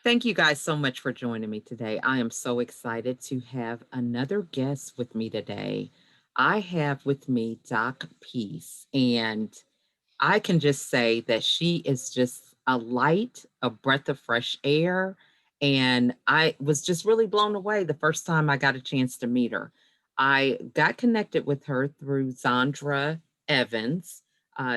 Thank you guys so much for joining me today. I am so excited to have another guest with me today. I have with me Doc Peace, and I can just say that she is just a light, a breath of fresh air. And I was just really blown away the first time I got a chance to meet her. I got connected with her through Zandra Evans.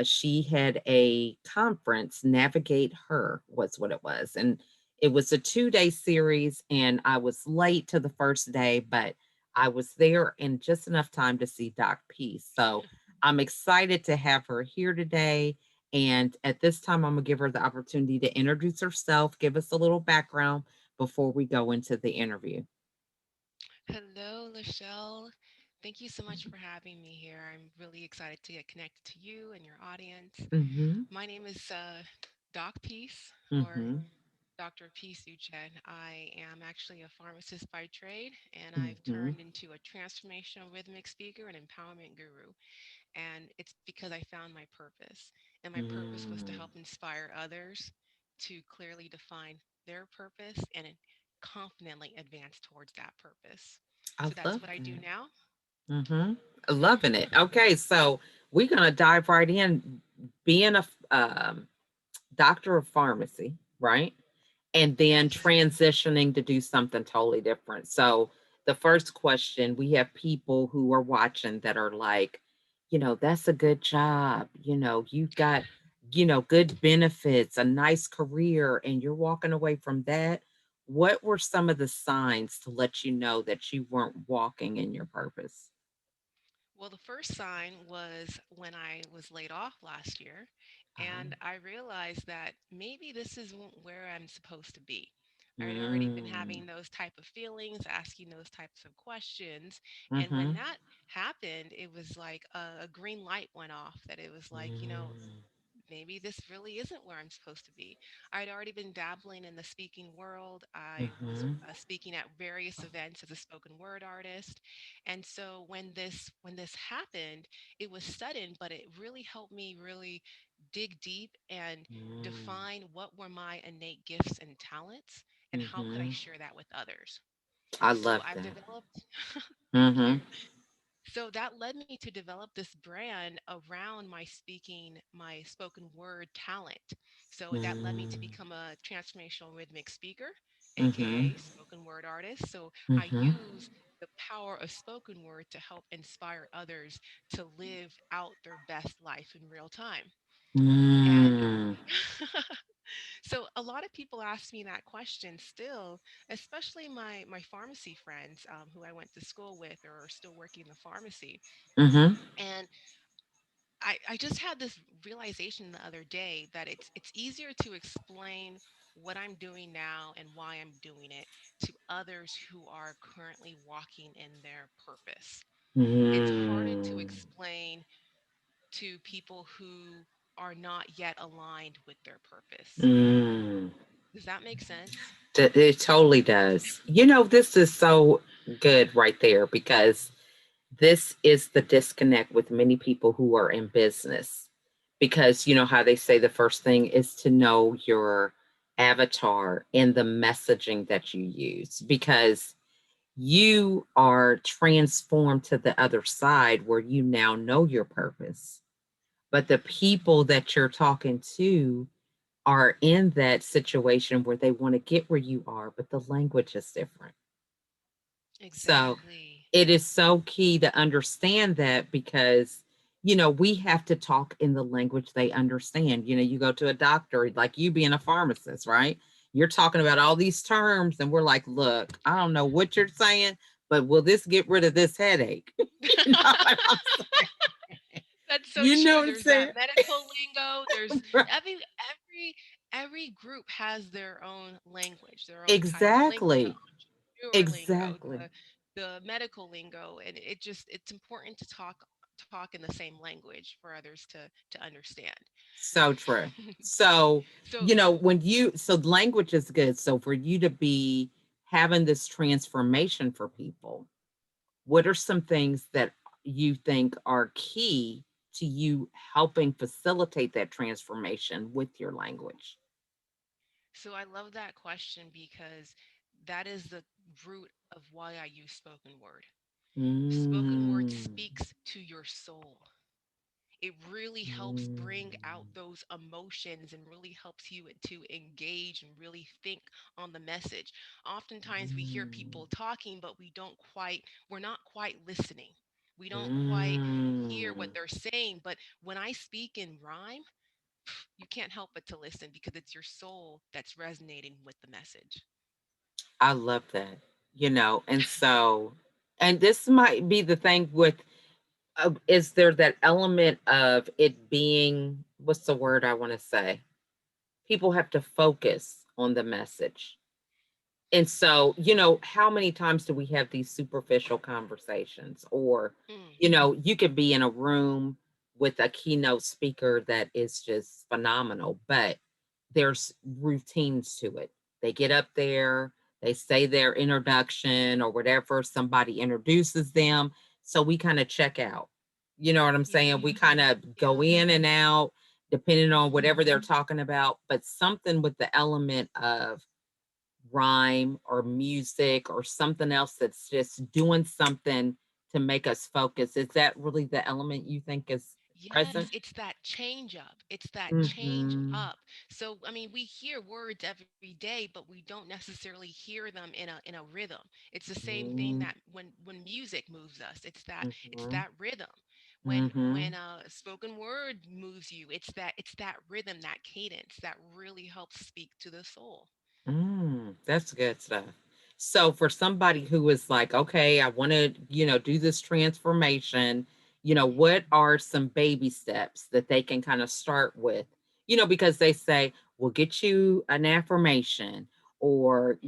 She had a conference, Navigate Her was what it was. And it was a 2 day series, and I was late to the first day, but I was there in just enough time to see Doc Peace. So I'm excited to have her here today. And at this time, I'm going to give her the opportunity to introduce herself, give us a little background before we go into the interview. Hello, Lachelle. Thank you so much for having me here. I'm really excited to get connected to you and your audience. Mm-hmm. My name is Doc Peace or Mm-hmm. Dr. Peace Uchen. I am actually a pharmacist by trade, and I've Mm-hmm. turned into a transformational rhythmic speaker and empowerment guru. And it's because I found my purpose. And my purpose was to help inspire others to clearly define their purpose and confidently advance towards that purpose. I So that's love what I do that. now. Mm-hmm. Loving it. Okay, so we're going to dive right in. Being a doctor of pharmacy, right? And then Yes. transitioning to do something totally different. So, the first question, we have people who are watching that are like, that's a good job. You've got, good benefits, a nice career, and you're walking away from that. What were some of the signs to let you know that you weren't walking in your purpose? Well, the first sign was when I was laid off last year, and I realized that maybe this isn't where I'm supposed to be. I had already been Mm, having those type of feelings, asking those types of questions, and when mhm, that happened, it was like a green light went off that it was like, mm, maybe this really isn't where I'm supposed to be. I'd already been dabbling in the speaking world. I was mhm, speaking at various events as a spoken word artist, and so when this happened, it was sudden, but it really helped me really dig deep and mm, define what were my innate gifts and talents, and how could I mhm. share that with others. I So love I've that. developed. Thank Mhm, you. So that led me to develop this brand around my speaking, my spoken word talent. So that led me to mm, become a transformational rhythmic speaker, mhm, aka spoken word artist. So I mhm, use the power of spoken word to help inspire others to live out their best life in real time. And mm, so a lot of people ask me that question still, especially my pharmacy friends who I went to school with or are still working in the pharmacy. mhm, And I just had this realization the other day that it's easier to explain what I'm doing now and why I'm doing it to others who are currently walking in their purpose. It's harder to mm, explain to people who are not yet aligned with their purpose. mm. Does that make sense? It totally does. This is so good right there because this is the disconnect with many people who are in business. Because you know how they say the first thing is to know your avatar and the messaging that you use, because you are transformed to the other side where you now know your purpose. But the people that you're talking to are in that situation where they want to get where you are, but the language is different. So Exactly. it is so key to understand that because, we have to talk in the language they understand. You go to a doctor, like you being a pharmacist, right? You're talking about all these terms, and we're like, look, I don't know what you're saying, but will this get rid of this headache? you know what I'm saying? That's so You know true. what I'm There's that saying? medical lingo. There's Right. every group has their own language, their own type of lingo, the Exactly. entrepreneur lingo, Exactly. the medical lingo, and it's important to talk in the same language for others to understand. So true. So, So so language is good. So for you to be having this transformation for people, what are some things that you think are key to you helping facilitate that transformation with your language? So I love that question because that is the root of why I use spoken word. Spoken word Mm, speaks to your soul. It really helps bring out mm, those emotions and really helps you to engage and really think on the message. Oftentimes we hear mm, people talking, but we're not quite listening. We don't quite hear what mm. they're saying. But when I speak in rhyme, you can't help but to listen because it's your soul that's resonating with the message. I love that, and so, and this might be the thing with, is there that element of it being, what's the word I want to say? People have to focus on the message. And so, how many times do we have these superficial conversations? Or, Mm, you could be in a room with a keynote speaker that is just phenomenal, but there's routines to it. They get up there, they say their introduction or whatever, somebody introduces them. So we kind of check out. You know what I'm yeah, saying? We kind of go yeah. in and out depending on Hmm. whatever they're talking about, but something with the element of rhyme or music or something else that's just doing something to make us focus. Is that really the element you think is Yes, present? it's that change up. It's that change Mhm. up. So, I mean, we hear words every day, but we don't necessarily hear them in a rhythm. It's the same thing that Mhm. when music moves us, it's Mhm. that rhythm. When Mhm. spoken word moves you, it's that rhythm, that cadence that really helps speak to the soul. That's good stuff. So for somebody who is like, okay, I want to, do this transformation, Hmm. what are some baby steps that they can kind of start with? Because they say, we'll get you an affirmation or,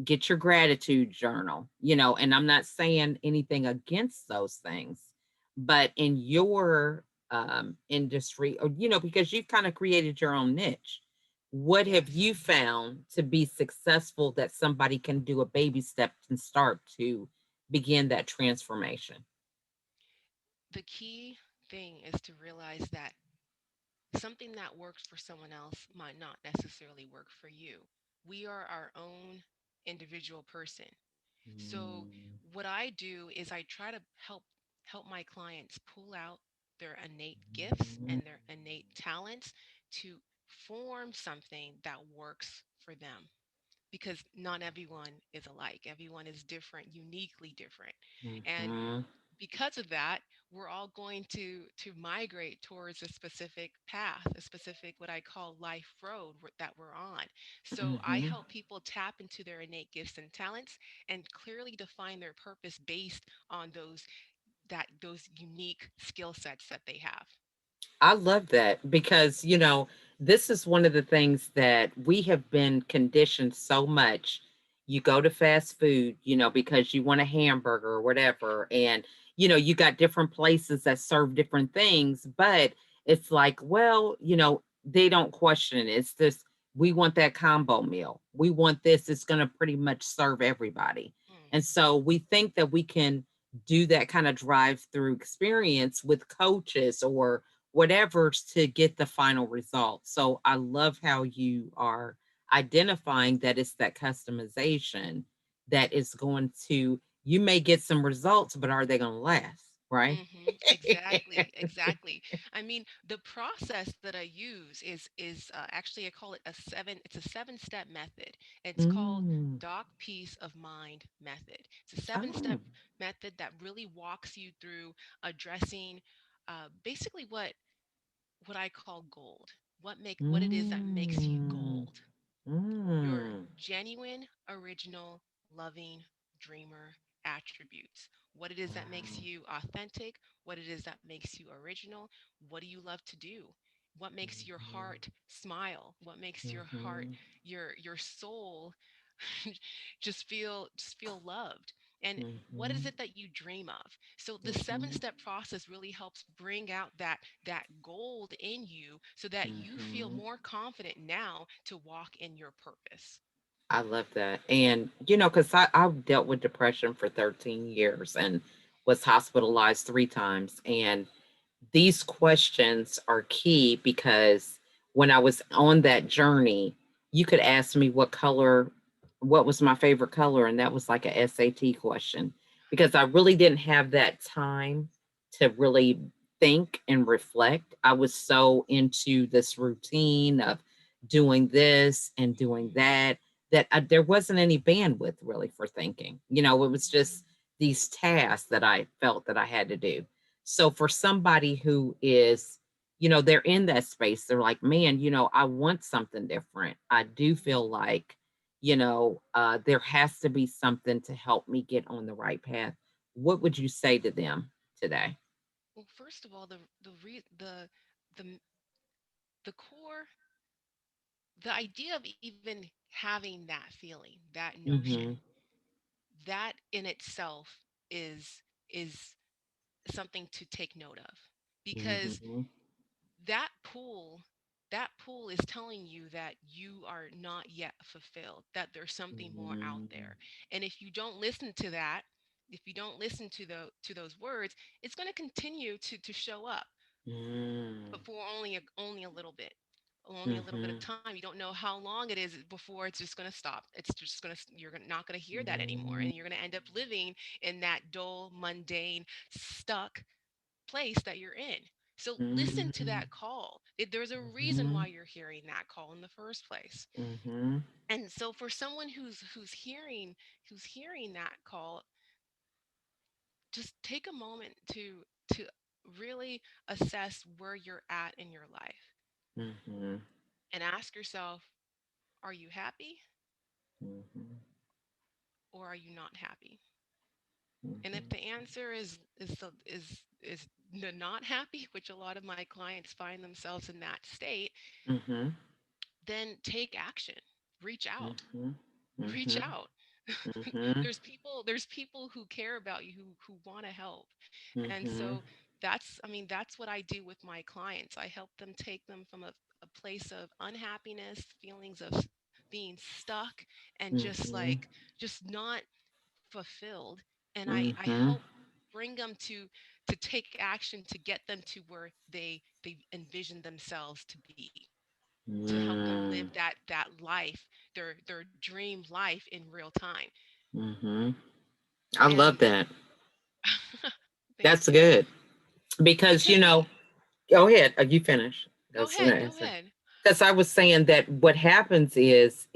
get your gratitude journal, and I'm not saying anything against those things, but in your industry, or, because you've kind of created your own niche, what have Yes. you found to be successful that somebody can do a baby step and start to begin that transformation? The key thing is to realize that something that works for someone else might not necessarily work for you. We are our own individual person. So Mm, what I do is I try to help my clients pull out their innate gifts mm, and their innate talents to form something that works for them, because not everyone is alike. Everyone is different, uniquely different. And mhm, because of that, we're all going to migrate towards a specific path, a specific what I call life road that we're on. So I mhm. help people tap into their innate gifts and talents and clearly define their purpose based on those unique skill sets that they have. I love that because, this is one of the things that we have been conditioned so much. You go to fast food, because you want a hamburger or whatever. And, you got different places that serve different things, but it's like, well, they don't question it. It's this, we want that combo meal. We want this. It's going to pretty much serve everybody. Mm, And so we think that we can do that kind of drive through experience with coaches or whatever to get the final result. So I love how you are identifying that it's that customization that is going to, you may get some results, but are they going to last? Right. exactly, exactly. I mean, the process that I use is actually I call it it's a 7-step method. It's called Mm. Doc Peace of Mind method. It's a 7-step Oh. method that really walks you through addressing basically what I call gold. What it is that makes you Mm. gold. Your Mm. genuine, original, loving, dreamer attributes. What it is that makes Wow. you authentic, what it is that makes you original, what do you love to do? What makes your Mhm. heart smile? What makes your heart, Mhm. your soul just feel loved? And what is Mhm. it that you dream of? So the Mhm. 7-step process really helps bring out that gold in you so that you feel Mhm. more confident now to walk in your purpose. I love that. And, because I've dealt with depression for 13 years and was hospitalized 3 times. And these questions are key because when I was on that journey, you could ask me what was my favorite color, and that was like a SAT question because I really didn't have that time to really think and reflect. I was so into this routine of doing this and doing Mhm. that that there wasn't any bandwidth really for thinking. It was Mhm. just these tasks that I felt that I had to do. So for somebody who is they're in that space. They're like, man, I want something different. I do feel Mhm. like, there has to be something to help me get on the right path. What would you say to them today? Well, first of all, the the core, the idea of even having that feeling, that notion, Mm-hmm. that in itself is something to take note of, because Mm-hmm. that pull that pull is telling you that you are not yet fulfilled, that there's something more out there. And if you don't listen to that, if you don't listen to those words, it's going to continue to show up, Mm-hmm. but for only a little bit of Mm-hmm. time. You don't know how long it is before it's just going to stop. It's just going to not going to hear that anymore, and you're going to end up living in that dull, mundane, stuck place that you're in. So listen to Mm-hmm. that call. There's a reason Mm-hmm. why you're hearing that call in the first place. Mm-hmm. And so for someone who's hearing that call, just take a moment to really assess where you're at in your life Mm-hmm. and ask yourself, are you happy Mm-hmm. or are you not happy? And if Mm-hmm. the answer is the not happy, which a lot of my clients find themselves in that state, Mm-hmm. then take action. Reach out. Mm-hmm. Reach Mm-hmm. out. Mm-hmm. There's people who care about you, who want to help. And Mm-hmm. so that's what I do with my clients. I help them, take them from a place of unhappiness, feelings of being stuck, and Mm-hmm. just not fulfilled. And I Mm-hmm. help bring them to take action to get them to where they envision themselves to be, to help them live Mm. that life, their dream life in real time. Mhm. I love And that. thank That's you. good because, Because we go ahead. You finish. Go That's gonna ahead, go answer. ahead. Because I was saying that what happens is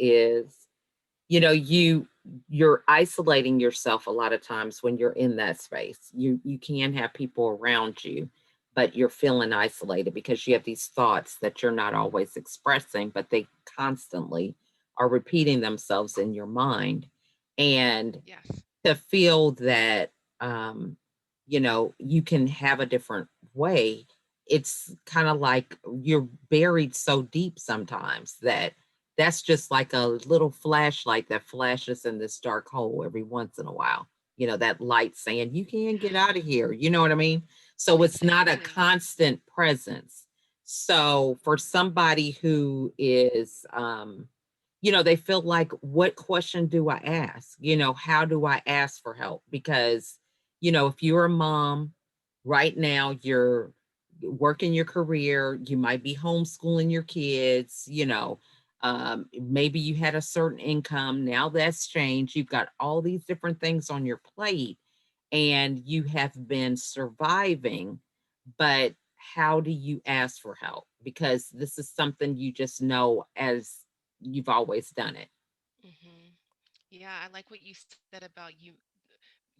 you're isolating yourself a lot of times when you're in that space. You can have people around you, but you're feeling isolated because you have these thoughts that you're not always expressing, but they constantly are repeating themselves in your mind. And Yes. to feel that you can have a different way, it's kind of like you're buried so deep sometimes that that's just like a little flashlight that flashes in this dark hole every once in a while. That light saying you can get out of Yeah. here, you know what I mean? So it's not a Exactly. constant presence. So for somebody who is they feel like, what question do I ask? How do I ask for help? Because, if you're a mom right now, you're working your career, you might be homeschooling your kids, maybe you had a certain income. Now that's changed. You've got all these different things on your plate and you have been surviving, but how do you ask for help? Because this is something you just know as you've always done it. Hmm. Yeah, I like what you said about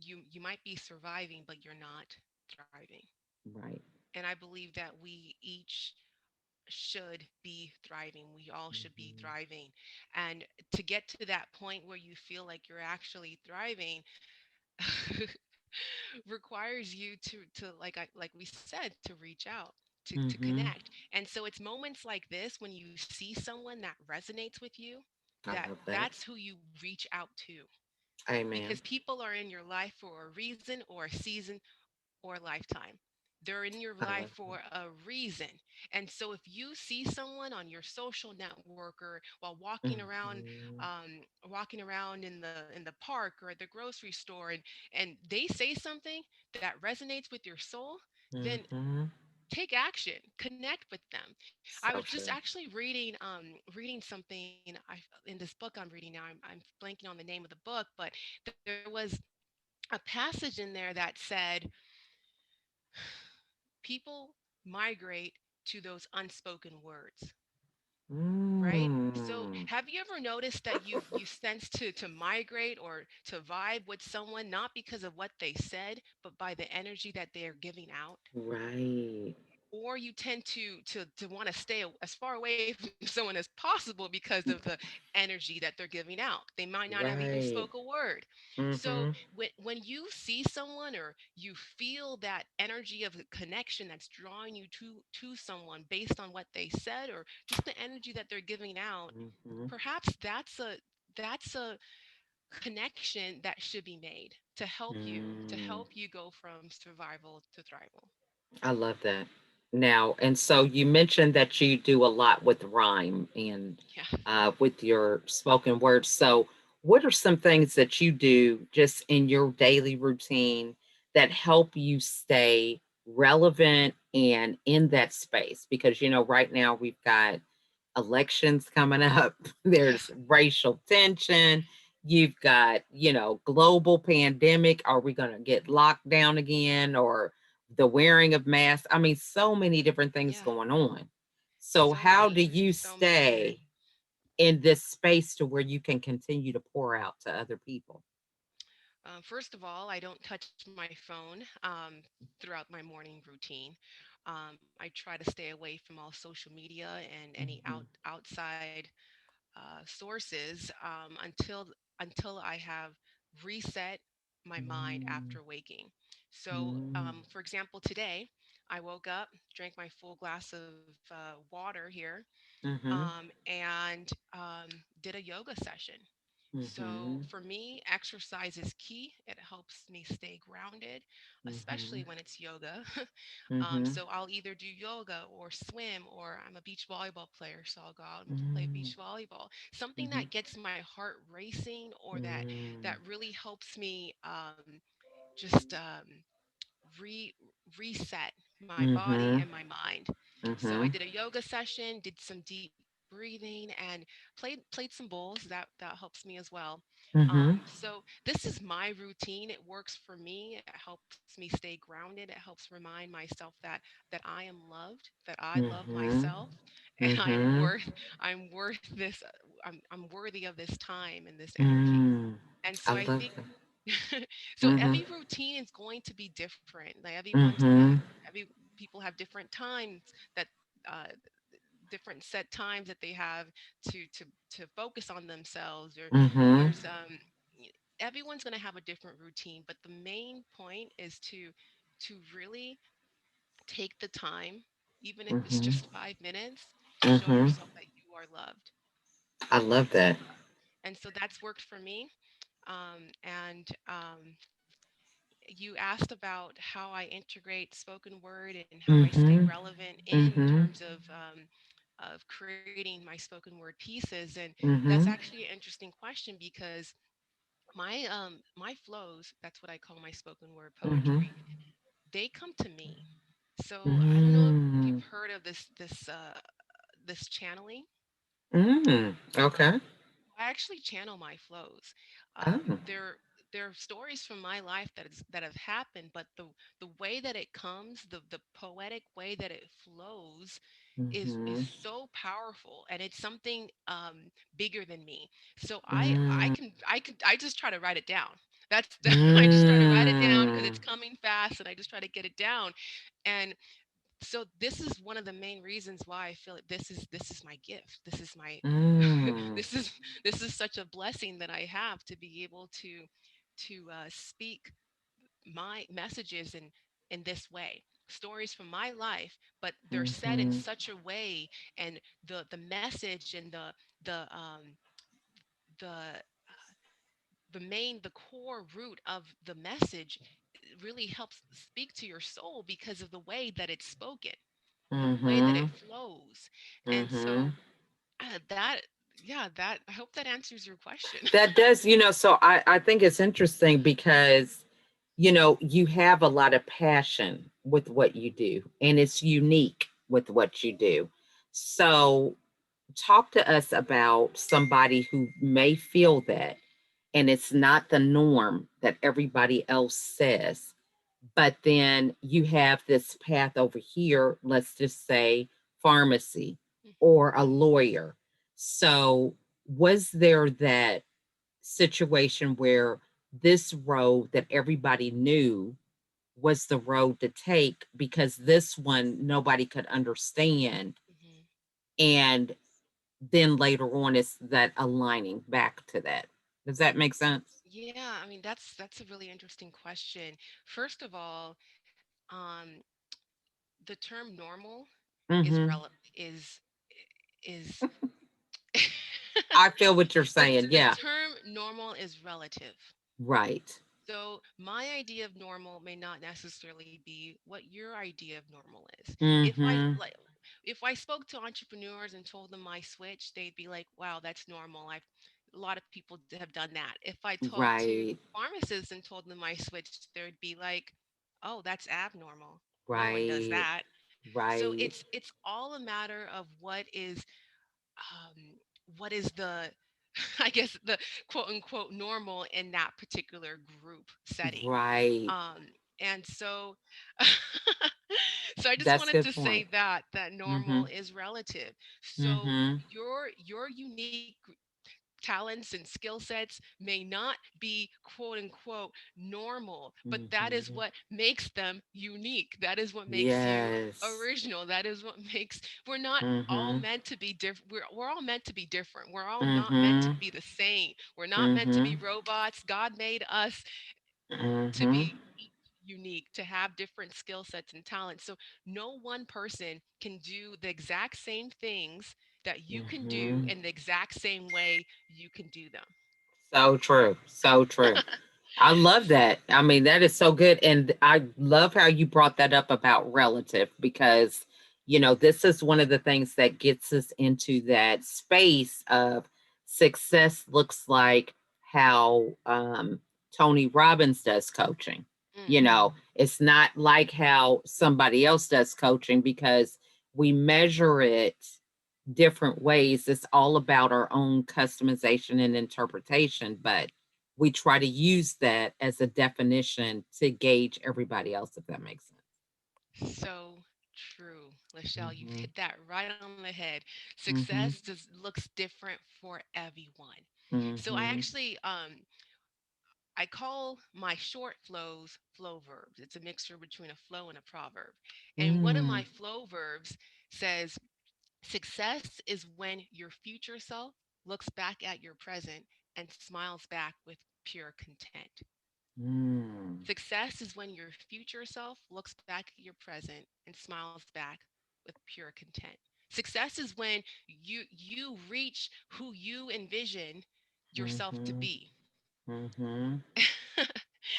you might be surviving, but you're not thriving. Right. And I believe that we each should be thriving. We all should be Mhm. thriving. And to get to that point where you feel like you're actually thriving requires you to like we said, to reach out, to Mhm. connect. And so it's moments like this when you see someone that resonates with you, I love that. that's who you reach out to, because Amen. people are in your life for a reason or a season or a lifetime. They're in your I life love for that. a reason. And so if you see someone on your social network or while Mhm. walking around in the park or at the grocery store, and they say something that resonates with your soul, then Mhm. take action, connect with them. I was So just true. actually reading something in this book I'm reading now. I'm blanking on the name of the book, but there was a passage in there that said people migrate to those unspoken words, right? So Mm. have you ever noticed that you sense to migrate or to vibe with someone not because of what they said, but by the energy that they are giving out? Right. Or you tend to want to stay as far away from someone as possible because of the energy that they're giving out. They might not have even Right. spoke a word. So Mm-hmm. when you see someone or you feel that energy of a connection that's drawing you to someone based on what they said or just the energy that they're giving out, Mm-hmm. perhaps that's a connection that should be made to Mm. help you go from survival to thrival. I love that. Now, and so you mentioned that you do a lot with rhyme and Yeah. with your spoken words. So, what are some things that you do just in your daily routine that help you stay relevant and in that space? Because, right now we've got elections coming up, Yeah. there's racial tension, you've got, global pandemic. Are we going to get locked down again? Or the wearing of masks. I mean, so many different things Yeah. going on. So, So how do many, you so many. stay in this space to where you can continue to pour out to other people? First of all, I don't touch my phone throughout my morning routine. I try to stay away from all social media and any Mhm. outside sources until I have reset my mind Mm, after waking. So, mm, for example, today I woke up, drank my full glass of water here, mhm, and did a yoga session. So mhm, for me, exercise is key. It helps me stay grounded, especially mhm, when it's yoga. mhm, So I'll either do yoga or swim, or I'm a beach volleyball player, so I'll go out and play mm, beach volleyball. Something mhm, that gets my heart racing, or that mm, really helps me just reset my body and mhm, my mind. So I mhm, did a yoga session, did some deep breathing, and played some bowls. That helps me as well. mhm, So this is my routine. It works for me. It helps me stay grounded. It helps remind myself that I am loved, that I love mhm, myself, and mhm. I'm worth this. I'm worthy of this time and this energy. Mm. And I so I love think that. so Mhm, every routine is going to be different. Like mhm, every people have different times that uh, different set times that they have to focus on themselves, or mhm, there's everyone's going to have a different routine, but the main point is to really take the time, even if it's mhm, just 5 minutes, to show mhm. yourself that you are loved. I love and that. and so that's worked for me. And You asked about how I integrate spoken word and how I stay Mhm, relevant in mhm, terms of creating my spoken word pieces, and that's mhm, actually an interesting question because my flows, that's what I call my spoken word mhm, poetry, they come to me. So I don't know if you've mm, heard of this channeling. okay. I actually channel my flows. Oh. They're stories from my life that have happened, but the way that it comes, the poetic way that it flows, is Mhm, so powerful, and it's something bigger than me. So mm, I just try to write it down. That's I just try to write it down because it's mm, coming fast, and I just try to get it down. And so this is one of the main reasons why I feel like this is my gift. This is my mm, this is this is such a blessing that I have to be able to speak my messages in this way, stories from my life, but they're said in mhm, such a way, and the message and the the core root of the message really helps speak to your soul because of the way that it's spoken, the way that it mhm, flows. And mhm. so that yeah, that I hope that answers your question. That does, so I think it's interesting because you have a lot of passion with what you do, and it's unique with what you do. So, talk to us about somebody who may feel that, and it's not the norm that everybody else says. But then you have this path over here, let's just say pharmacy Hmm. or a lawyer. So, was there that situation where this road that everybody knew was the road to take because this one nobody could understand? Hmm. And then later on, it's that aligning back to that. Does that make sense? Yeah, I mean that's a really interesting question. First of all, um, the term normal is Mm-hmm. is I feel what you're the saying. the Yeah. term normal is relative. Right. So my idea of normal may not necessarily be what your idea of normal is. If I Mm-hmm. like if I spoke to entrepreneurs and told them my switch, they'd be like, "Wow, that's normal. I've a lot of people have done that." If I talked to Right. pharmacists and told them my switch, they'd be like, "Oh, that's abnormal. No one does Right. that." So Right. it's all a matter of what is the I guess the quote unquote normal in that particular group setting. Right. Um, and so so I just That's a wanted good to say point. that Mm-hmm. normal is relative. So Mm-hmm. your unique talents and skill sets may not be quote unquote normal, but that is Mm-hmm. what makes them unique. That is what makes you Yes. original. That is what makes we're not all Mm-hmm. meant to be different. We're all meant to be different. We're all not meant to Mm-hmm. be the same. We're not meant to be Mm-hmm. robots. God made us to Mm-hmm. be each unique, to have different skill sets and talents. So no one person can do the exact same things that you can do Mm-hmm. in the exact same way you can do them. So true. So true. I love that. I mean, that is so good. And I love how you brought that up about relative because, this is one of the things that gets us into that space of success looks like how Tony Robbins does coaching. It's not like how somebody else does coaching because we measure it different ways. It's all about our own customization and interpretation, but we try to use that as a definition to gauge everybody else, if that makes sense. So true, Lachelle. You've Mm-hmm. hit that right on the head. Success Mm-hmm. just looks different for everyone. So I Mm-hmm. actually I call my short flows flow verbs. It's a mixture between a flow and a proverb. And one of Mm-hmm. my flow verbs says, success is when your future self looks back at your present and smiles back with pure content. Mm-hmm. Success is when your future self looks back at your present and smiles back with pure content. Success is when you reach who you envision yourself to Mm-hmm. be. Mm-hmm.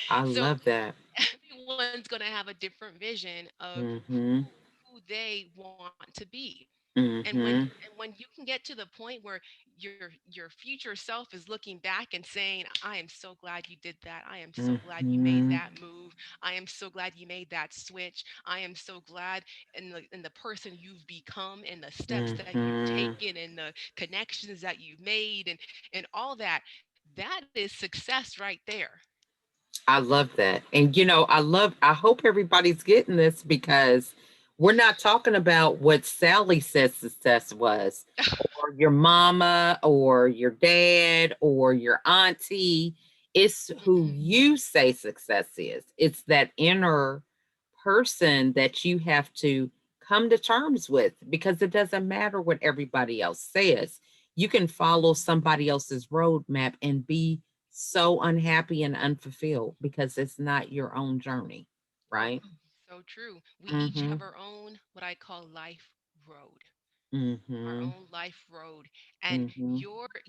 I So love that. everyone's going to have a different vision of Mm-hmm. who they want to be. Mm-hmm. And when you can get to the point where your future self is looking back and saying, I am so glad you did that. I am so glad you made Mm-hmm. that move. I am so glad you made that switch. I am so glad in the person you've become and the steps that you've Mm-hmm. taken and the connections that you've made and all that. That is success right there. I love that. And I hope everybody's getting this because we're not talking about what Sally says success was, or your mama, or your dad, or your auntie. It's who Mm-mm. you say success is. It's that inner person that you have to come to terms with because it doesn't matter what everybody else says. You can follow somebody else's roadmap and be so unhappy and unfulfilled because it's not your own journey, right? So true. We each Mm-hmm. have our own, what I call life road, our Mm-hmm. own life road. And Mm-hmm.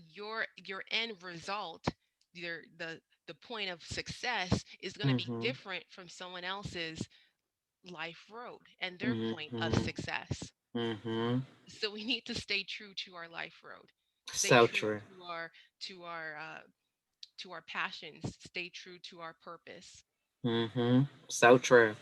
your end result, the point of success is going to be Mm-hmm. different from someone else's life road and their point of Mm-hmm. success. Mm-hmm. So we need to stay true to our life road. Stay So true true. to our to our passions, stay true to our purpose. Mm-hmm. So true.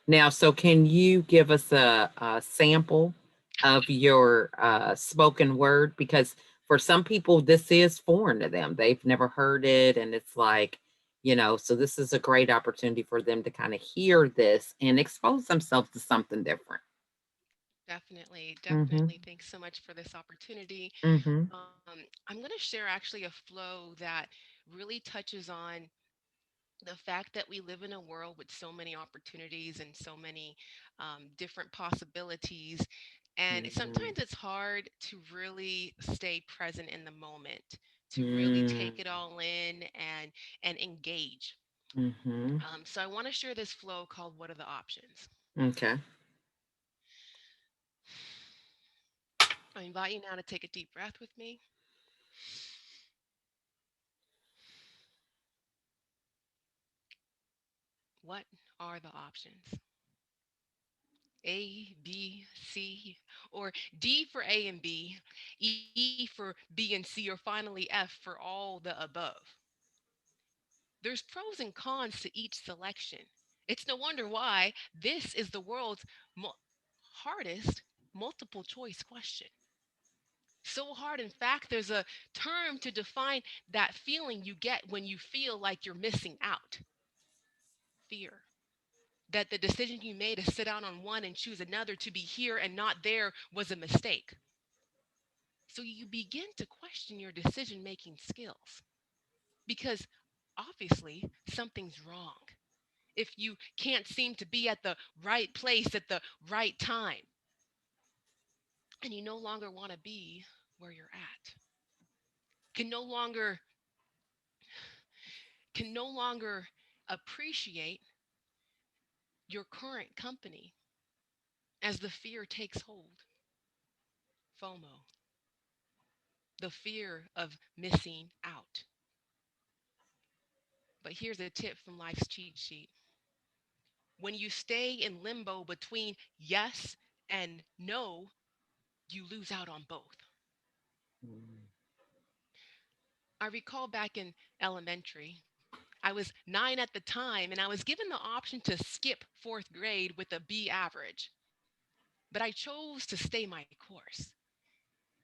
Now, so can you give us a sample of your spoken word? Because for some people, this is foreign to them. They've never heard it. And it's like, so this is a great opportunity for them to kind of hear this and expose themselves to something different. Definitely, Mm-hmm. definitely. Thanks so much for this opportunity. Mm-hmm. I'm going to share actually a flow that really touches on the fact that we live in a world with so many opportunities and so many different possibilities. And Mm-hmm. sometimes it's hard to really stay present in the moment, to really take it Mm-hmm. all in and engage. Mm-hmm. So I want to share this flow called "What are the options?" Okay. I invite you now to take a deep breath with me. What are the options? A, B, C, or D for A and B, E for B and C, or finally F for all the above. There's pros and cons to each selection. It's no wonder why this is the world's hardest multiple choice question. So hard, in fact, there's a term to define that feeling you get when you feel like you're missing out: fear. That the decision you made to sit out on one and choose another, to be here and not there, was a mistake. So you begin to question your decision making skills because obviously something's wrong if you can't seem to be at the right place at the right time and you no longer want to be where you're at, can no longer can no longer appreciate your current company as the fear takes hold. FOMO, the fear of missing out. But here's a tip from life's cheat sheet: when you stay in limbo between yes and no, you lose out on both. I recall back in elementary, I was 9 at the time, and I was given the option to skip fourth grade with a B average. But I chose to stay my course.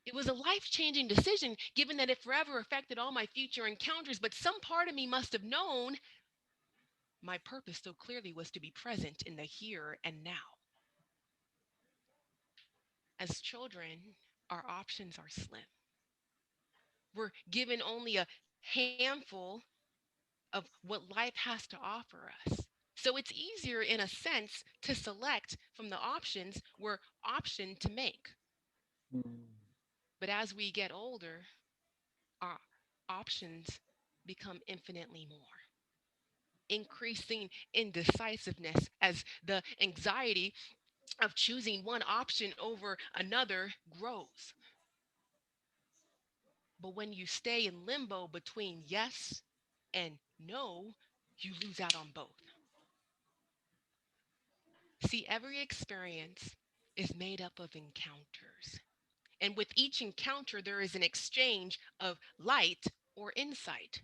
It was a life changing decision, given that it forever affected all my future encounters. But some part of me must have known my purpose so clearly was to be present in the here and now. As children, our options are slim. We're given only a handful of what life has to offer us. So it's easier, in a sense, to select from the options we're optioned to make. But as we get older, our options become infinitely more, increasing indecisiveness as the anxiety of choosing one option over another grows. But when you stay in limbo between yes and no, you lose out on both. See, every experience is made up of encounters. And with each encounter, there is an exchange of light or insight.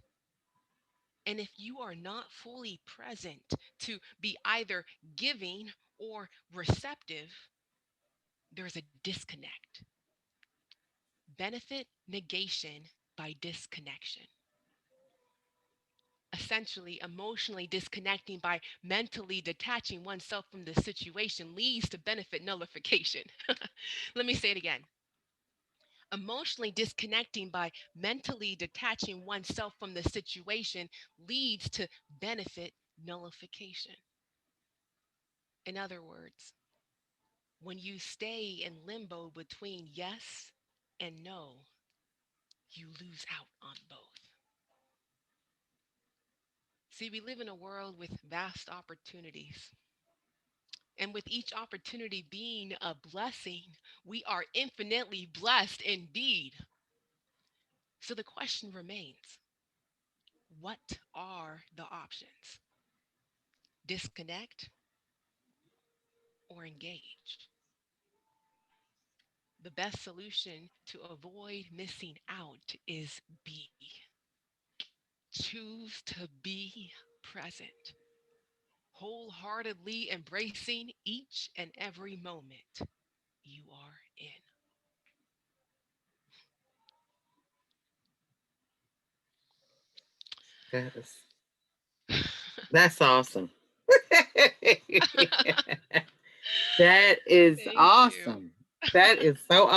And if you are not fully present to be either giving or receptive, there's a disconnect. Benefit negation by disconnection. Essentially, emotionally disconnecting by mentally detaching oneself from the situation leads to benefit nullification. Let me say it again. Emotionally disconnecting by mentally detaching oneself from the situation leads to benefit nullification. In other words, when you stay in limbo between yes and no, you lose out on both. See, we live in a world with vast opportunities. And with each opportunity being a blessing, we are infinitely blessed indeed. So the question remains: what are the options? Disconnect or engage? The best solution to avoid missing out is B. Choose to be present. wholeheartedly embracing each and every moment you are That is in. that's awesome. That is Thank you. awesome. That is so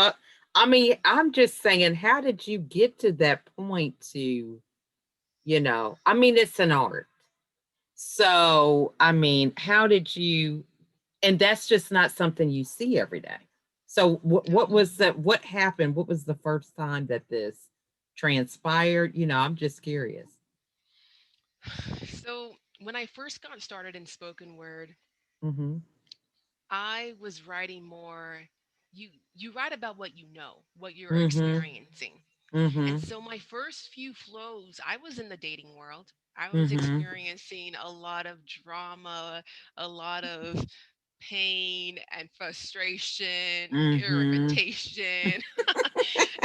I mean, I'm just saying, how did you get to that point to, I mean, it's an art. So, I mean, how did you and that's just not something you see every day. So what No. was that what happened? What was the first time that this transpired? I'm just curious. So, when I first got started in spoken word, Mhm. I was writing more. You write about what you know, what you're Mhm. experiencing. And Mhm. so my first few flows, I was in the dating world. I was Mhm. experiencing a lot of drama, a lot of pain and frustration, Mhm. irritation.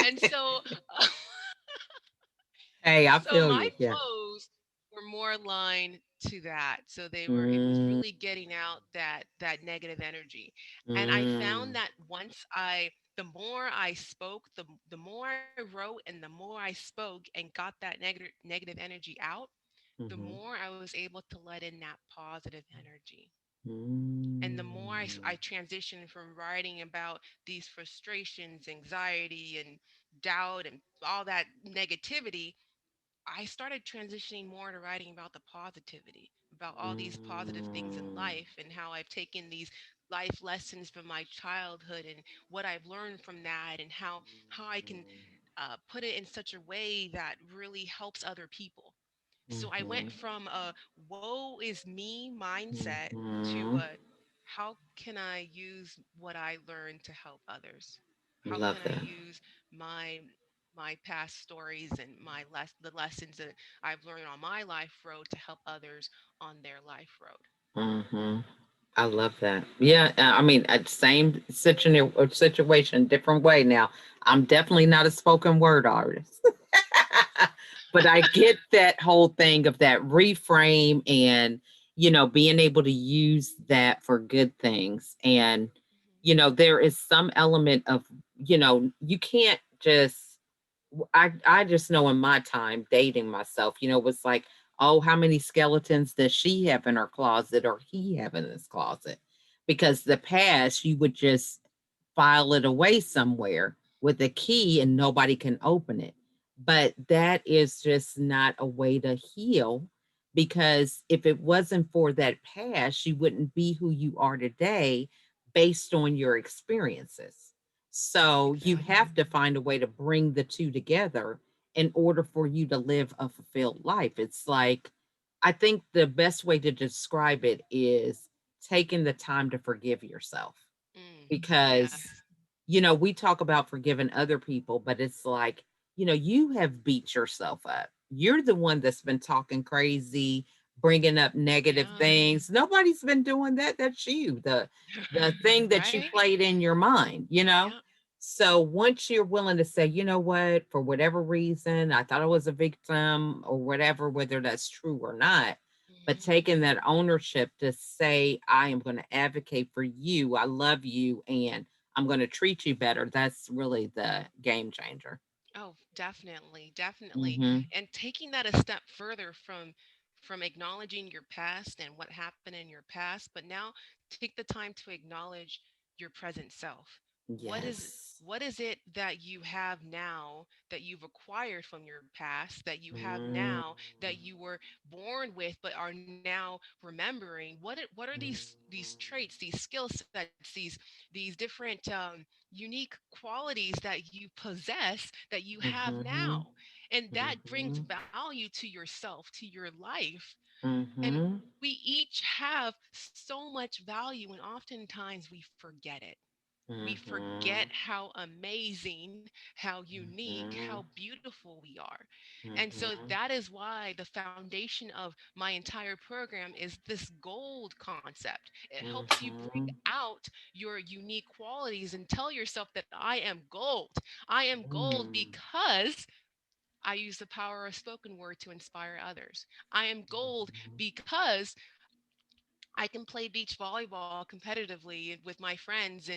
And so Hey, I so feel my you. Yeah. flows were more aligned to that. So it was Mm. really getting out that negative energy. And I found Mm. that once I the more I spoke, the more I wrote and the more I spoke and got that negative energy out, the Mhm. more I was able to let in that positive energy. And the more I Mm. transitioned from writing about these frustrations, anxiety, and doubt, and all that negativity, I started transitioning more to writing about the positivity, about all these positive things in Mm. life and how I've taken these life lessons from my childhood and what I've learned from that and how I can put it in such a way that really helps other people. So I went Mhm. from a woe is me mindset to Mhm. how can I use what I learned to help others? How Love can I that. use my my past stories and the lessons that I've learned on my life road to help others on their life road? Mhm. I love that. Yeah, I mean, same situation, different way. Now, I'm definitely not a spoken word artist, but I get that whole thing of that reframe and being able to use that for good things. And there is some element of you can't just I just know in my time dating myself, was like, oh, how many skeletons does she have in her closet or he have in his closet? Because the past, you would just file it away somewhere with a key and nobody can open it. But that is just not a way to heal because if it wasn't for that past, you wouldn't be who you are today based on your experiences. So you Exactly. have to find a way to bring the two together in order for you to live a fulfilled life. It's like, I think the best way to describe it is taking the time to forgive yourself because Yes. we talk about forgiving other people, but it's like, you have beat yourself up. You're the one that's been talking crazy, bringing up negative Yeah. things. Nobody's been doing that. That's you. The thing that you Right? played in your mind. Yeah. So once you're willing to say, you know what, for whatever reason, I thought I was a victim or whatever, whether that's true or not, but Hmm. taking that ownership to say, I am going to advocate for you. I love you. And I'm going to treat you better. That's really the game changer. Oh, definitely, definitely. Mhm. And taking that a step further from acknowledging your past and what happened in your past, but now take the time to acknowledge your present self. Yes. What is it that you have now that you've acquired from your past that you have Mm, now that you were born with but are now remembering? What are these traits, these skill sets, these different unique qualities that you possess that you have now, mhm, and that brings mhm, value to yourself, to your life. And mhm, we each have so much value, and oftentimes we forget it. We forget mhm, how amazing, how unique, how mhm, beautiful we are. And so mhm, that is why the foundation of my entire program is this gold concept. It helps you bring mhm, out your unique qualities and tell yourself that I am gold. I am gold mm, because I use the power of spoken word to inspire others. I am gold because I can play beach volleyball competitively with my friends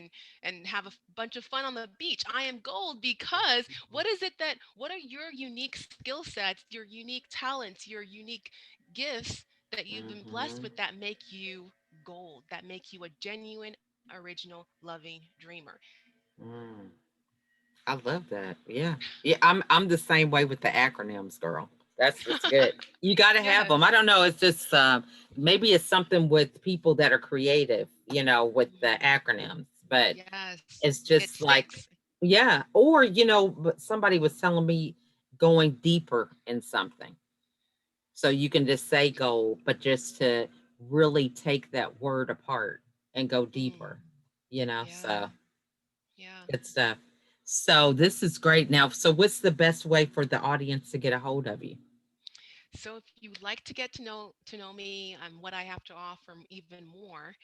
and have a bunch of fun on the beach. I am gold because what is it that what are your unique skill sets, your unique talents, your unique gifts that you've been blessed Mhm. with that make you gold, that make you a genuine, original, loving dreamer. Mm. I love that. Yeah. Yeah, I'm the same way with the acronyms, girl. That's good. You got to have them. Yes. I don't know, it's just maybe it's something with people that are creative, with the Mm, acronyms, but yes. it's It just sticks. like yeah, or but somebody was telling me going deeper in something. So you can just say go, but just to really take that word apart and go Mm, deeper, yeah. so Yeah. good stuff. So this is great. Now, so what's the best way for the audience to get a hold of you? So if you would like to get to know me and what I have to offer even more,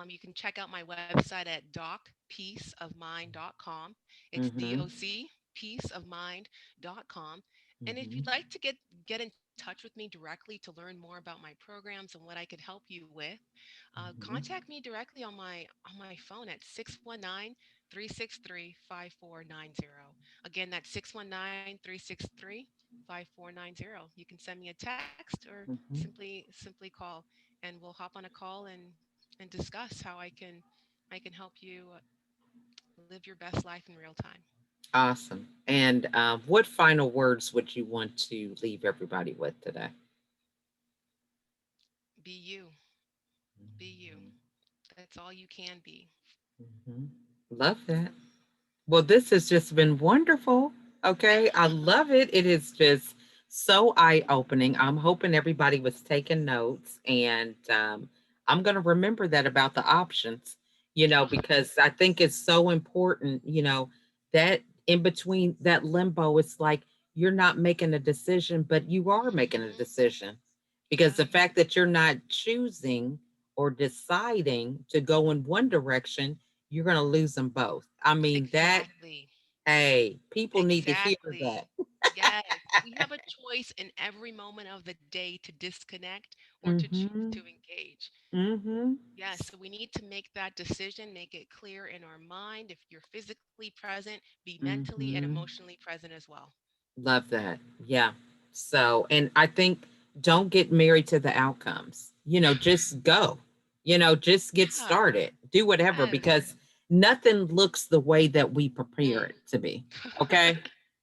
you can check out my website at docpeaceofmind.com. It's Mm-hmm. docpeaceofmind.com. And if you'd Mm-hmm. like to get in touch with me directly to learn more about my programs and what I could help you with, contact me directly on my phone at 619-363-5490. Again, that's 619-363-5490. You can send me a text or Mm-hmm. simply call, and we'll hop on a call and discuss how I can help you live your best life in real time. Awesome. And what final words would you want to leave everybody with today? Be you. Be you. That's all you can be. Mm-hmm. Love that. Well, this has just been wonderful. Okay. I love it. It is just so eye opening. I'm hoping everybody was taking notes, and I'm going to remember that about the options, because I think it's so important, that in between that limbo, it's like you're not making a decision, but you are making a Hmm. decision because Yeah. the fact that you're not choosing or deciding to go in one direction, you're going to lose them both. I mean, that, Exactly. hey, people need to hear Exactly. that. Yes. We have a choice in every moment of the day to disconnect or to choose to Mhm. engage. Mhm. Yes. So we need to make that decision, make it clear in our mind. If you're physically present, be mentally and Mhm. emotionally present as well. Love that. Yeah. So, and I think don't get married to the outcomes. Just go. Just get Yeah. started. Do whatever Yes. because nothing looks the way that we Mm. prepare it to be. Okay?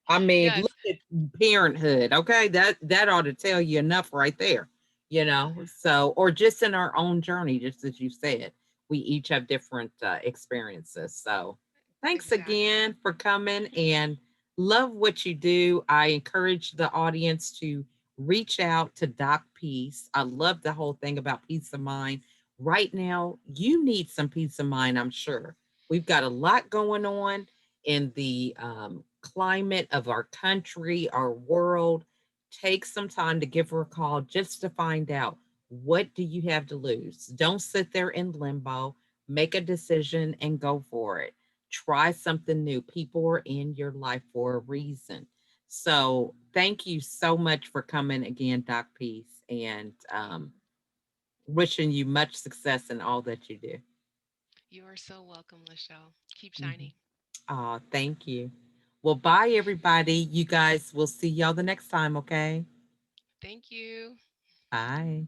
I mean, Yes. look at parenthood, okay? That ought to tell you enough right there. So or just in our own journey, just as you said, we each have different experiences. So, thanks Exactly. again for coming and love what you do. I encourage the audience to reach out to Doc Peace. I love the whole thing about peace of mind. Right now, you need some peace of mind, I'm sure. We've got a lot going on in the climate of our country, our world. Take some time to give her a call just to find out what do you have to lose. Don't sit there in limbo. Make a decision and go for it. Try something new. People are in your life for a reason. So thank you so much for coming again, Doc Peace, and wishing you much success in all that you do. You are so welcome, Lachelle. Keep shining. Mhm. Thank you. Well, bye, everybody. You guys, we'll see y'all the next time, okay? Thank you. Bye.